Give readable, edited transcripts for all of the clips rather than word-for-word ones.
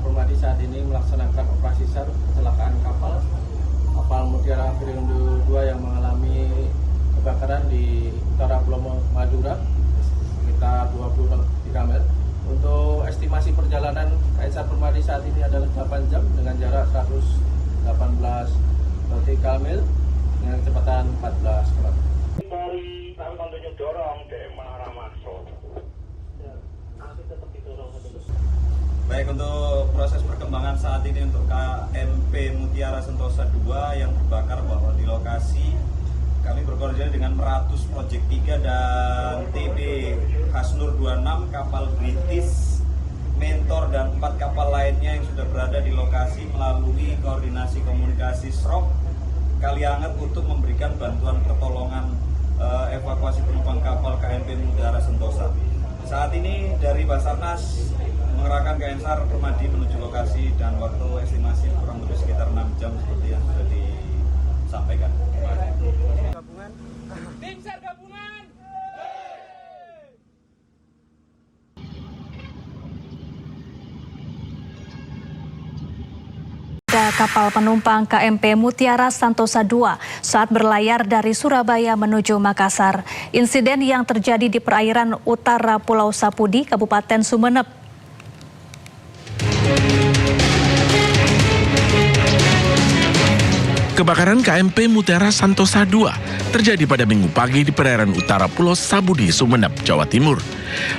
Permadi saat ini melaksanakan operasi SAR kecelakaan kapal Mutiara Perindo 2 yang mengalami kebakaran di utara Pulau Madura sekitar 23 mil. Untuk estimasi perjalanan KN SAR Permadi saat ini adalah 8 jam dengan jarak 118 nautical mil dengan kecepatan 14 knot. Dari kami kontinyu dorong ke mengarah maksud. Baik, untuk proses perkembangan saat ini untuk KMP Mutiara Sentosa 2 yang terbakar bahwa di lokasi kami berkoordinasi dengan Meratus Project 3 dan TB Hasnur 26, kapal British, Mentor dan 4 kapal lainnya yang sudah berada di lokasi melalui koordinasi komunikasi SROP Kalianget untuk memberikan bantuan pertolongan evakuasi penumpang kapal KMP Mutiara Sentosa. Saat ini dari Basarnas mengerahkan KN SAR Permadi menuju lokasi dan waktu estimasi kurang lebih sekitar 6 jam seperti yang sudah disampaikan. Gabungan. Tim SAR gabungan. Kapal penumpang KMP Mutiara Sentosa 2 saat berlayar dari Surabaya menuju Makassar. Insiden yang terjadi di perairan utara Pulau Sapudi, Kabupaten Sumeneb. Kebakaran KMP Mutiara Sentosa 2 terjadi pada Minggu pagi di perairan utara Pulau Sapudi, Sumeneb, Jawa Timur.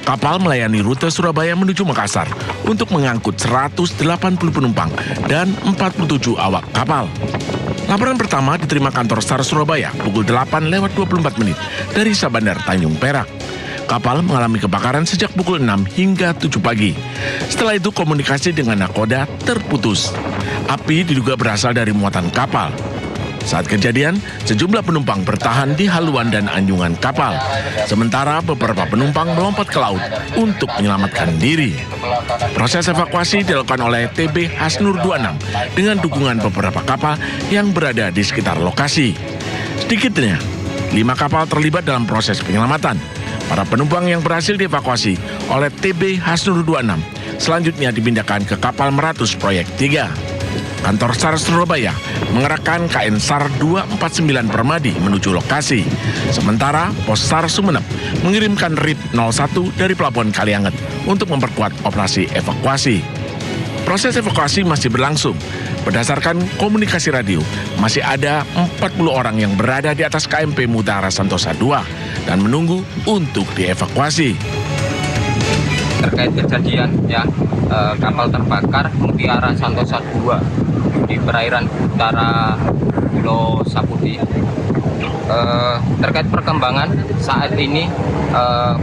Kapal melayani rute Surabaya menuju Makassar untuk mengangkut 180 penumpang dan 47 awak kapal. Laporan pertama diterima kantor SAR Surabaya pukul 8:24 dari Sabandar Tanjung Perak. Kapal mengalami kebakaran sejak pukul 6 hingga 7 pagi. Setelah itu komunikasi dengan nakoda terputus. Api diduga berasal dari muatan kapal. Saat kejadian, sejumlah penumpang bertahan di haluan dan anjungan kapal. Sementara beberapa penumpang melompat ke laut untuk menyelamatkan diri. Proses evakuasi dilakukan oleh TB Hasnur 26 dengan dukungan beberapa kapal yang berada di sekitar lokasi. Sedikitnya, 5 kapal terlibat dalam proses penyelamatan. Para penumpang yang berhasil dievakuasi oleh TB Hasnur 26 selanjutnya dipindahkan ke kapal Meratus Proyek 3. Kantor SAR Surabaya mengerahkan KN SAR 249 Permadi menuju lokasi. Sementara Pos SAR Sumeneb mengirimkan RIP 01 dari Pelabuhan Kalianget untuk memperkuat operasi evakuasi. Proses evakuasi masih berlangsung. Berdasarkan komunikasi radio, masih ada 40 orang yang berada di atas KMP Mutiara Sentosa 2 dan menunggu untuk dievakuasi. Terkait kejadian kapal terbakar Mutiara Sentosa 2 di perairan utara Pulau Sapudi. Terkait perkembangan saat ini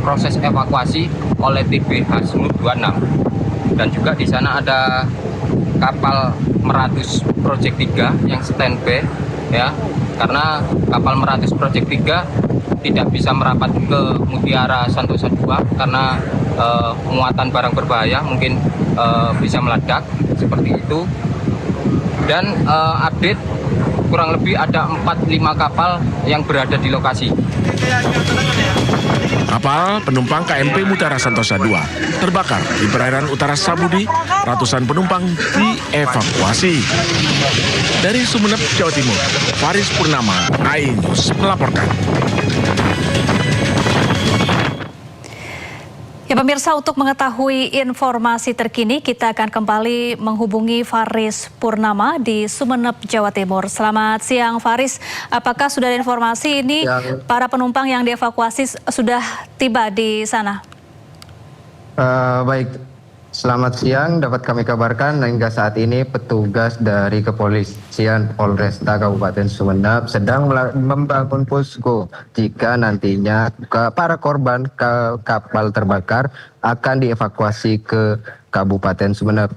proses evakuasi oleh TB Hasnur 26 dan juga di sana ada kapal Meratus Project 3 yang standby karena kapal Meratus Project 3 tidak bisa merapat ke Mutiara Sentosa 2 karena muatan barang berbahaya mungkin bisa meledak seperti itu. Dan update kurang lebih ada 4-5 kapal yang berada di lokasi. Kapal penumpang KMP Mutiara Sentosa 2 terbakar di perairan utara Sapudi. Ratusan penumpang dievakuasi. Dari Sumeneb, Jawa Timur, Faris Purnama, iNews melaporkan. Ya pemirsa, untuk mengetahui informasi terkini, kita akan kembali menghubungi Faris Purnama di Sumeneb, Jawa Timur. Selamat siang Faris, apakah sudah ada informasi ini para penumpang yang dievakuasi sudah tiba di sana? Baik, selamat siang. Dapat kami kabarkan hingga saat ini petugas dari Kepolisian Polresta Kabupaten Sumeneb sedang membangun posko jika nantinya para korban kapal terbakar akan dievakuasi ke Kabupaten Sumeneb.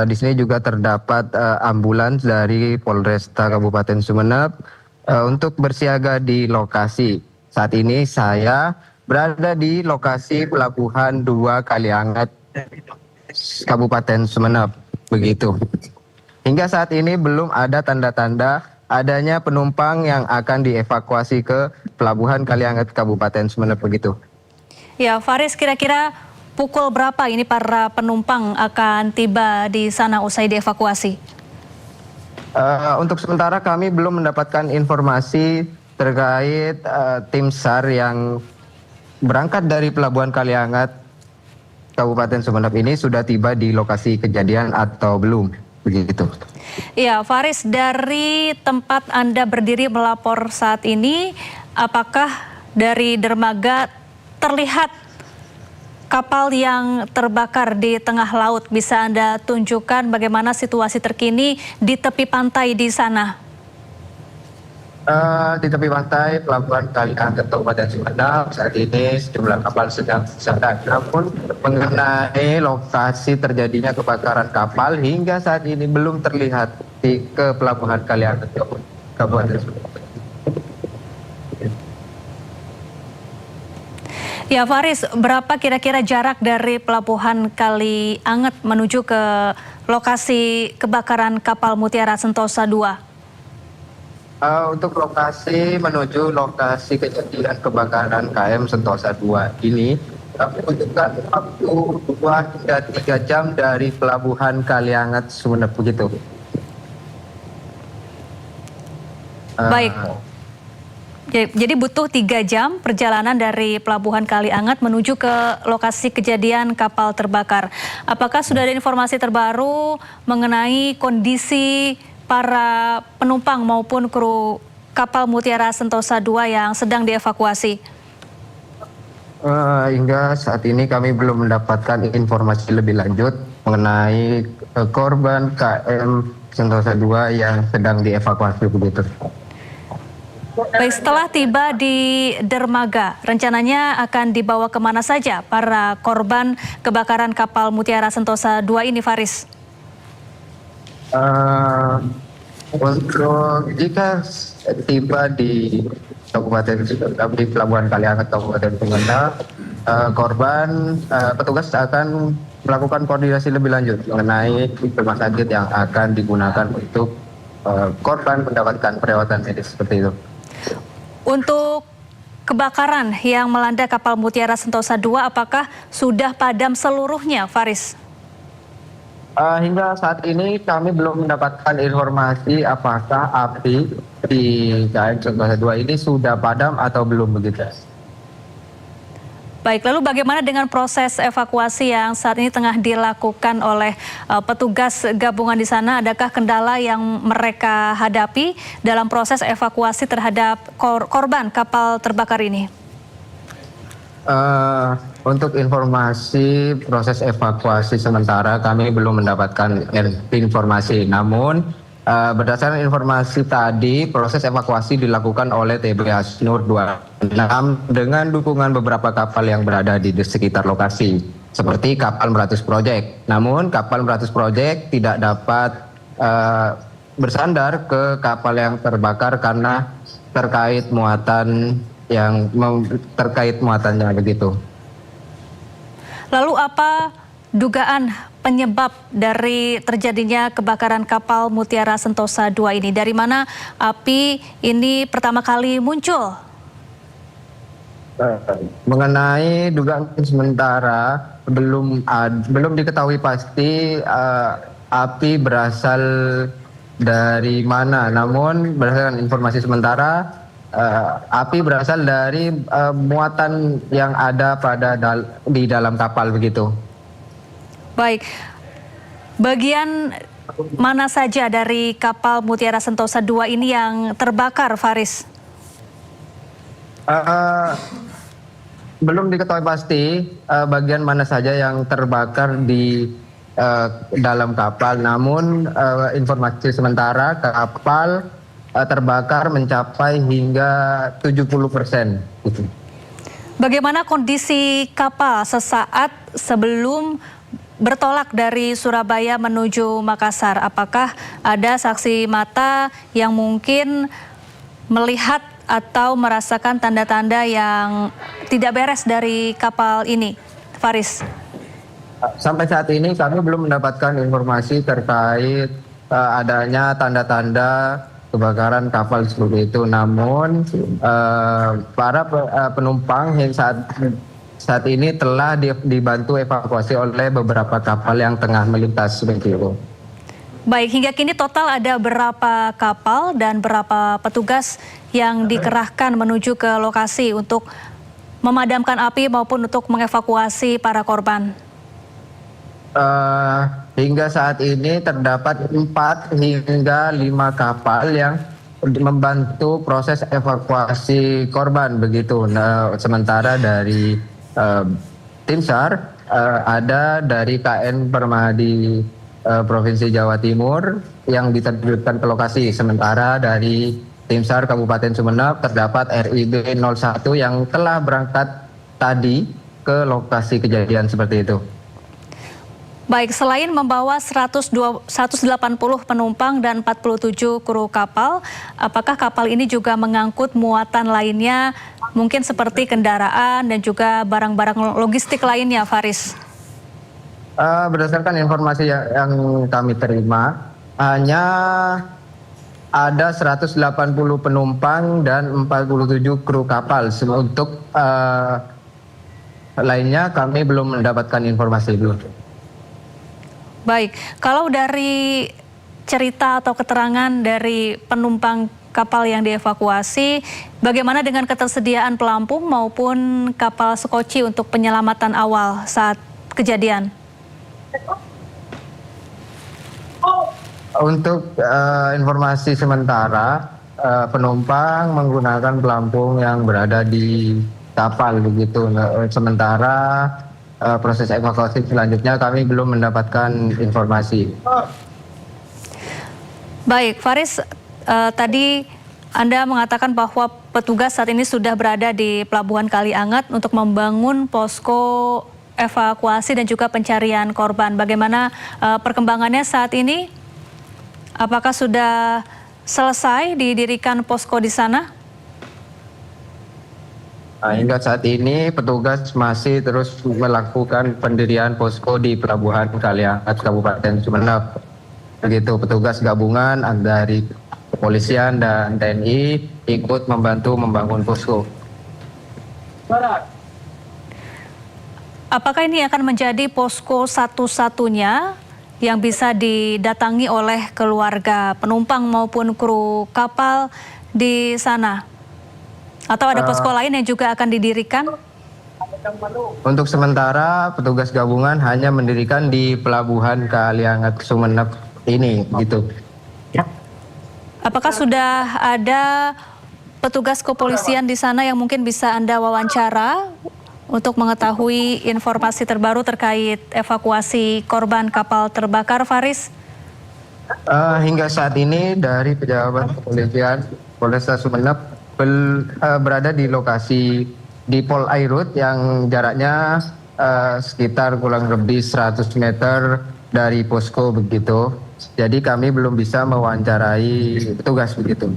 Di sini juga terdapat ambulans dari Polresta Kabupaten Sumeneb untuk bersiaga di lokasi. Saat ini saya berada di lokasi Pelabuhan 2 Kalianget, Kabupaten Sumeneb, begitu. Hingga saat ini belum ada tanda-tanda adanya penumpang yang akan dievakuasi ke Pelabuhan Kalianget, Kabupaten Sumeneb, begitu. Ya Faris, kira-kira pukul berapa ini para penumpang akan tiba di sana usai dievakuasi? Untuk sementara kami belum mendapatkan informasi terkait tim SAR yang berangkat dari Pelabuhan Kaliangat, Kabupaten Sumeneb ini sudah tiba di lokasi kejadian atau belum, begitu. Ya, Faris, dari tempat Anda berdiri melapor saat ini, apakah dari dermaga terlihat kapal yang terbakar di tengah laut? Bisa Anda tunjukkan bagaimana situasi terkini di tepi pantai di sana? Di tepi pantai Pelabuhan Kaliangat Kabupaten Sumeneb saat ini sejumlah kapal sedang sadar. Namun mengenai lokasi terjadinya kebakaran kapal hingga saat ini belum terlihat ke Pelabuhan Kaliangat Kabupaten Sumeneb. Ya, Faris, berapa kira-kira jarak dari Pelabuhan Kaliangat menuju ke lokasi kebakaran kapal Mutiara Sentosa II? Untuk lokasi menuju lokasi kejadian kebakaran KM Sentosa II ini membutuhkan waktu 2 hingga 3 jam dari Pelabuhan Kaliangat Sumeneb, begitu. Baik. Jadi butuh 3 jam perjalanan dari Pelabuhan Kaliangat menuju ke lokasi kejadian kapal terbakar. Apakah sudah ada informasi terbaru mengenai kondisi para penumpang maupun kru kapal Mutiara Sentosa II yang sedang dievakuasi? Hingga saat ini kami belum mendapatkan informasi lebih lanjut mengenai korban KM Sentosa II yang sedang dievakuasi, begitu. Baik, setelah tiba di dermaga, rencananya akan dibawa kemana saja para korban kebakaran kapal Mutiara Sentosa II ini, Faris? Untuk jika tiba di Kabupaten di Pelabuhan Kaliangat Kabupaten Sumeneb, korban petugas akan melakukan koordinasi lebih lanjut mengenai rumah sakit yang akan digunakan untuk korban mendapatkan perawatan medis, seperti itu. Untuk kebakaran yang melanda kapal Mutiara Sentosa II, apakah sudah padam seluruhnya, Faris? Hingga saat ini kami belum mendapatkan informasi apakah api di KM Sentosa II ini sudah padam atau belum, begitu. Baik, lalu bagaimana dengan proses evakuasi yang saat ini tengah dilakukan oleh petugas gabungan di sana? Adakah kendala yang mereka hadapi dalam proses evakuasi terhadap korban kapal terbakar ini? Untuk informasi proses evakuasi sementara kami belum mendapatkan informasi. Namun berdasarkan informasi tadi, proses evakuasi dilakukan oleh TB Hasnur 26 dengan dukungan beberapa kapal yang berada di sekitar lokasi, seperti kapal Meratus Project. Namun kapal Meratus Project tidak dapat bersandar ke kapal yang terbakar karena terkait muatannya, begitu. Lalu apa dugaan penyebab dari terjadinya kebakaran kapal Mutiara Sentosa II ini? Dari mana api ini pertama kali muncul? Mengenai dugaan sementara belum diketahui pasti api berasal dari mana. Namun berdasarkan informasi sementara api berasal dari muatan yang ada di dalam kapal, begitu. Baik, bagian mana saja dari kapal Mutiara Sentosa II ini yang terbakar, Faris? Belum diketahui pasti bagian mana saja yang terbakar di dalam kapal. Namun informasi sementara kapal terbakar mencapai hingga 70%. Bagaimana kondisi kapal sesaat sebelum bertolak dari Surabaya menuju Makassar? Apakah ada saksi mata yang mungkin melihat atau merasakan tanda-tanda yang tidak beres dari kapal ini, Faris? Sampai saat ini kami belum mendapatkan informasi terkait adanya tanda-tanda kebakaran kapal seperti itu. Namun para penumpang yang saat ini telah dibantu evakuasi oleh beberapa kapal yang tengah melintas seperti itu. Baik, hingga kini total ada berapa kapal dan berapa petugas yang dikerahkan menuju ke lokasi untuk memadamkan api maupun untuk mengevakuasi para korban? Hingga saat ini terdapat 4 hingga 5 kapal yang membantu proses evakuasi korban begitu. Nah, sementara dari tim SAR ada dari KN Permadi Provinsi Jawa Timur yang diterjunkan ke lokasi. Sementara dari tim SAR Kabupaten Sumeneb terdapat RIB 01 yang telah berangkat tadi ke lokasi kejadian seperti itu. Baik, selain membawa 180 penumpang dan 47 kru kapal, apakah kapal ini juga mengangkut muatan lainnya, mungkin seperti kendaraan dan juga barang-barang logistik lainnya, Faris? Berdasarkan informasi yang kami terima, hanya ada 180 penumpang dan 47 kru kapal. Untuk lainnya kami belum mendapatkan informasi dulu. Baik, kalau dari cerita atau keterangan dari penumpang kapal yang dievakuasi, bagaimana dengan ketersediaan pelampung maupun kapal skoci untuk penyelamatan awal saat kejadian? Untuk informasi sementara, penumpang menggunakan pelampung yang berada di kapal begitu. Sementara proses evakuasi selanjutnya kami belum mendapatkan informasi. Baik, Faris, tadi Anda mengatakan bahwa petugas saat ini sudah berada di Pelabuhan Kaliangat untuk membangun posko evakuasi dan juga pencarian korban. Bagaimana perkembangannya saat ini? Apakah sudah selesai didirikan posko di sana? Hingga saat ini petugas masih terus melakukan pendirian posko di Pelabuhan Kaliangat Kabupaten Sumeneb. Begitu, petugas gabungan dari kepolisian dan TNI ikut membantu membangun posko. Apakah ini akan menjadi posko satu-satunya yang bisa didatangi oleh keluarga penumpang maupun kru kapal di sana? Atau ada posko lain yang juga akan didirikan? Untuk sementara petugas gabungan hanya mendirikan di Pelabuhan Kaliangat Sumeneb ini gitu. Apakah sudah ada petugas kepolisian di sana yang mungkin bisa Anda wawancara untuk mengetahui informasi terbaru terkait evakuasi korban kapal terbakar, Faris? Hingga saat ini dari pejabat kepolisian Polresta Sumeneb berada di lokasi di Pol Airut yang jaraknya sekitar kurang lebih 100 meter dari posko begitu. Jadi kami belum bisa mewawancarai petugas begitu.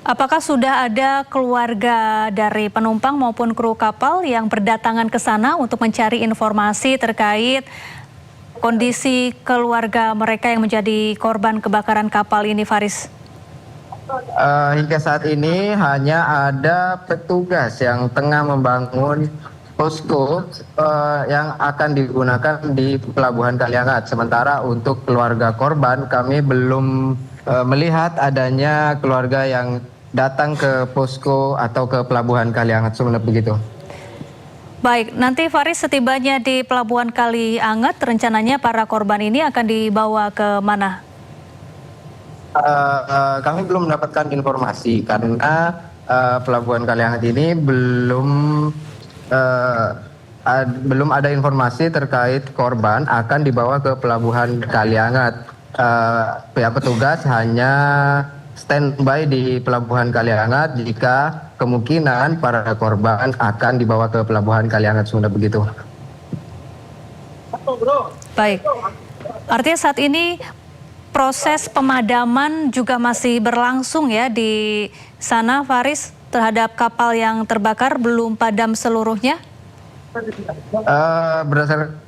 Apakah sudah ada keluarga dari penumpang maupun kru kapal yang berdatangan ke sana untuk mencari informasi terkait kondisi keluarga mereka yang menjadi korban kebakaran kapal ini, Faris? Hingga saat ini hanya ada petugas yang tengah membangun posko yang akan digunakan di Pelabuhan Kaliangat. Sementara untuk keluarga korban kami belum melihat adanya keluarga yang datang ke posko atau ke Pelabuhan Kaliangat Sumeneb begitu. Baik, nanti Faris setibanya di Pelabuhan Kaliangat, rencananya para korban ini akan dibawa ke mana? Kami belum mendapatkan informasi karena Pelabuhan Kaliangat ini belum ada informasi terkait korban akan dibawa ke Pelabuhan Kaliangat. Pihak petugas hanya standby di Pelabuhan Kaliangat jika kemungkinan para korban akan dibawa ke Pelabuhan Kaliangat Sumeneb begitu. Baik, artinya saat ini proses pemadaman juga masih berlangsung ya di sana, Faris, terhadap kapal yang terbakar, belum padam seluruhnya? Berdasarkan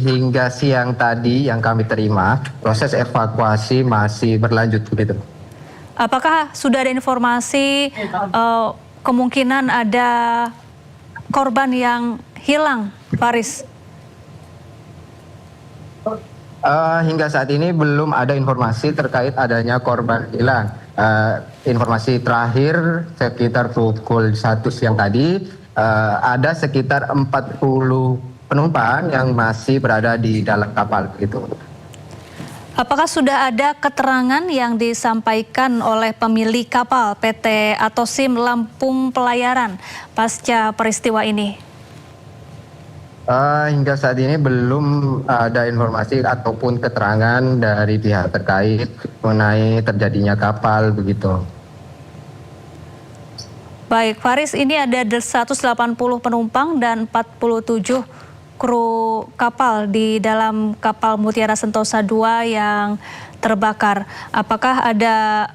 hingga siang tadi yang kami terima, proses evakuasi masih berlanjut begitu. Apakah sudah ada informasi kemungkinan ada korban yang hilang, Faris? Hingga saat ini belum ada informasi terkait adanya korban hilang. Informasi terakhir sekitar pukul 1 siang tadi, ada sekitar 40 penumpang yang masih berada di dalam kapal gitu. Apakah sudah ada keterangan yang disampaikan oleh pemilik kapal PT Atosim Lampung Pelayaran pasca peristiwa ini? Hingga saat ini belum ada informasi ataupun keterangan dari pihak terkait mengenai terjadinya kapal begitu. Baik, Faris, ini ada 180 penumpang dan 47 kru kapal di dalam kapal Mutiara Sentosa II yang terbakar. Apakah ada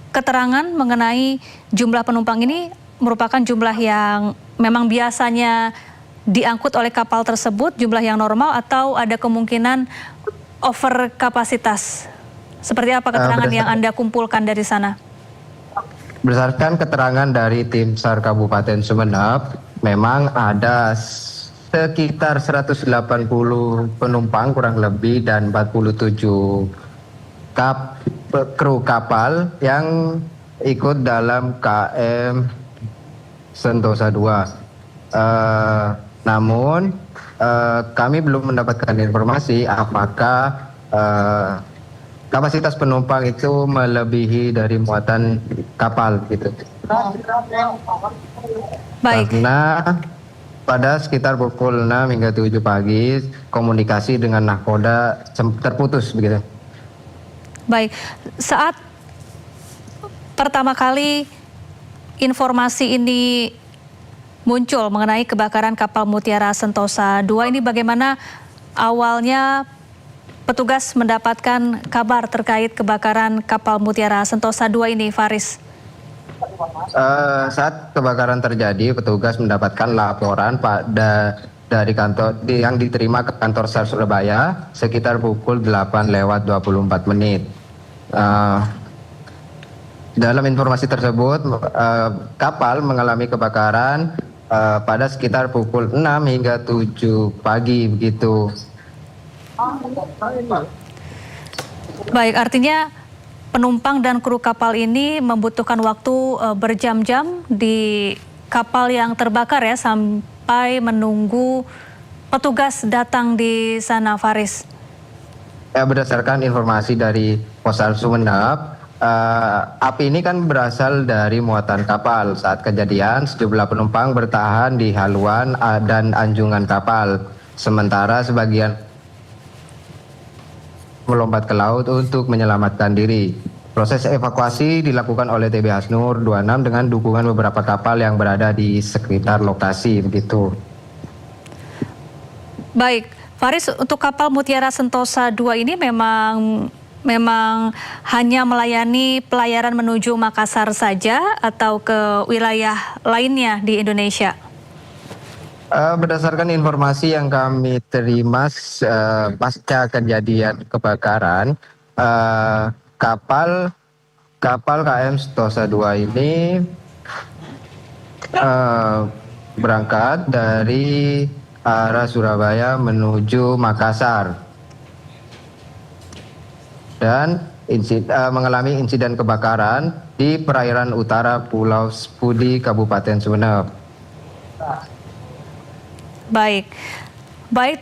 keterangan mengenai jumlah penumpang ini merupakan jumlah yang memang biasanya diangkut oleh kapal tersebut, jumlah yang normal, atau ada kemungkinan over kapasitas? Seperti apa keterangan yang Anda kumpulkan dari sana? Berdasarkan keterangan dari tim SAR Kabupaten Sumeneb, memang ada sekitar 180 penumpang kurang lebih dan 47 kru kapal yang ikut dalam KM Sentosa II. Namun kami belum mendapatkan informasi apakah kapasitas penumpang itu melebihi dari muatan kapal gitu. Baik. Karena pada sekitar pukul 6 hingga 7 pagi komunikasi dengan nahkoda terputus begitu. Baik, saat pertama kali informasi ini muncul mengenai kebakaran kapal Mutiara Sentosa II ini, bagaimana awalnya petugas mendapatkan kabar terkait kebakaran kapal Mutiara Sentosa II ini, Faris? Saat kebakaran terjadi, petugas mendapatkan laporan dari kantor yang diterima ke kantor SAR Surabaya sekitar pukul 8:24. Dalam informasi tersebut, kapal mengalami kebakaran pada sekitar pukul 6 hingga 7 pagi begitu. Baik, artinya penumpang dan kru kapal ini membutuhkan waktu berjam-jam di kapal yang terbakar ya, sampai menunggu petugas datang di sana, Faris. Berdasarkan informasi dari Posar Sumeneb, api ini kan berasal dari muatan kapal. Saat kejadian, sejumlah penumpang bertahan di haluan dan anjungan kapal, sementara sebagian melompat ke laut untuk menyelamatkan diri. Proses evakuasi dilakukan oleh TB Hasnur 26 dengan dukungan beberapa kapal yang berada di sekitar lokasi begitu. Baik, Faris, untuk kapal Mutiara Sentosa II ini memang hanya melayani pelayaran menuju Makassar saja atau ke wilayah lainnya di Indonesia? Berdasarkan informasi yang kami terima pasca kejadian kebakaran, kapal KM Sentosa II ini berangkat dari arah Surabaya menuju Makassar dan mengalami insiden kebakaran di perairan utara Pulau Sepudi, Kabupaten Sumeneb. Baik,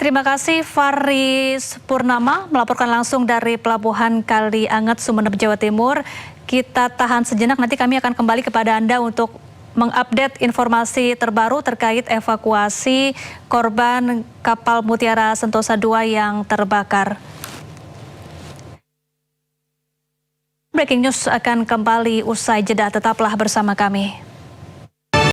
terima kasih Faris Purnama melaporkan langsung dari Pelabuhan Kali Anget, Sumeneb, Jawa Timur. Kita tahan sejenak, nanti kami akan kembali kepada Anda untuk mengupdate informasi terbaru terkait evakuasi korban kapal Mutiara Sentosa II yang terbakar. Breaking News akan kembali usai jeda, tetaplah bersama kami.